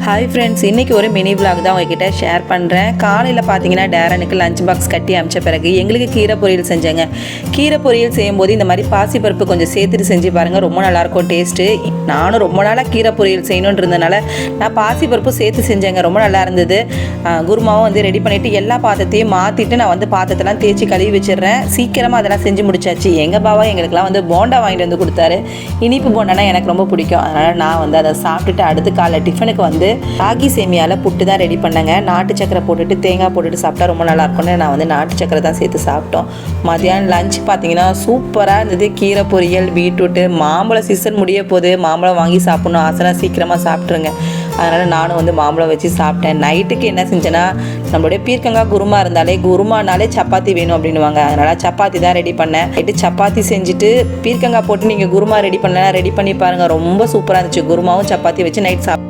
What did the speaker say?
Hi friends, இன்றைக்கி ஒரு mini vlog தான் உங்ககிட்ட ஷேர் பண்ணுறேன். காலையில் பார்த்தீங்கன்னா டேரனுக்கு லஞ்ச் பாக்ஸ் கட்டி அமிச்ச பிறகு எங்களுக்கு கீரை பொரியல் செஞ்சேங்க. கீரை பொரியல் செய்யும்போது இந்த மாதிரி பாசிப்பருப்பு கொஞ்சம் சேர்த்துட்டு செஞ்சு பாருங்கள், ரொம்ப நல்லாயிருக்கும் டேஸ்ட்டு. நானும் ரொம்ப நாளாக கீரை பொரியல் செய்யணுன்னு இருந்தனால நான் பாசிப்பருப்பு சேர்த்து செஞ்சேங்க, ரொம்ப நல்லா இருந்தது. குருமாவும் வந்து ரெடி பண்ணிவிட்டு எல்லா பாத்திரத்தையும் மாற்றிட்டு நான் வந்து பாத்திரத்தெல்லாம் தேய்ச்சி கழுவி வச்சிடுறேன். சீக்கிரமாக அதெல்லாம் செஞ்சு முடிச்சாச்சு. எங்கள் பாவா எங்களுக்குலாம் வந்து போண்டா வாங்கிட்டு வந்து கொடுத்தாரு. இனிப்பு போண்டானா எனக்கு ரொம்ப பிடிக்கும். அதனால் நான் வந்து அதை சாப்பிட்டுட்டு அடுத்து காலை டிஃபனுக்கு வந்து ராகி சேமியாவில் புட்டு தான் ரெடி பண்ணேங்க. நாட்டு சக்கரை போட்டுட்டு தேங்காய் போட்டுட்டு சாப்பிட்டா ரொம்ப நல்லாயிருக்கும்னு நான் வந்து நாட்டு சக்கரை தான் சேர்த்து சாப்பிட்டோம். மதியானம் லஞ்ச் பார்த்தீங்கன்னா சூப்பராக இருந்தது. கீரை பொரியல், பீட்ரூட்டு, மாம்பழம் சீசன் முடிய போது மாம்பழம் வாங்கி சாப்பிட்ணும் ஆசைனா சீக்கிரமாக சாப்பிட்ருங்க. அதனால் நானும் வந்து மாம்பழம் வச்சு சாப்பிட்டேன். நைட்டுக்கு என்ன செஞ்சேன்னா, நம்மளுடைய பீர்க்கங்காய் குருமா இருந்தாலே குருமானாலே சப்பாத்தி வேணும் அப்படின்னுவாங்க. அதனால் சப்பாத்தி தான் ரெடி பண்ணேன். நைட்டு சப்பாத்தி செஞ்சுட்டு பீர்க்கங்காய் போட்டு நீங்கள் குருமா ரெடி பண்ணலாம், ரெடி பண்ணி பாருங்கள், ரொம்ப சூப்பராக இருந்துச்சு. குருமாவும் சப்பாத்தி வச்சு நைட் சாப்பிட்டேன்.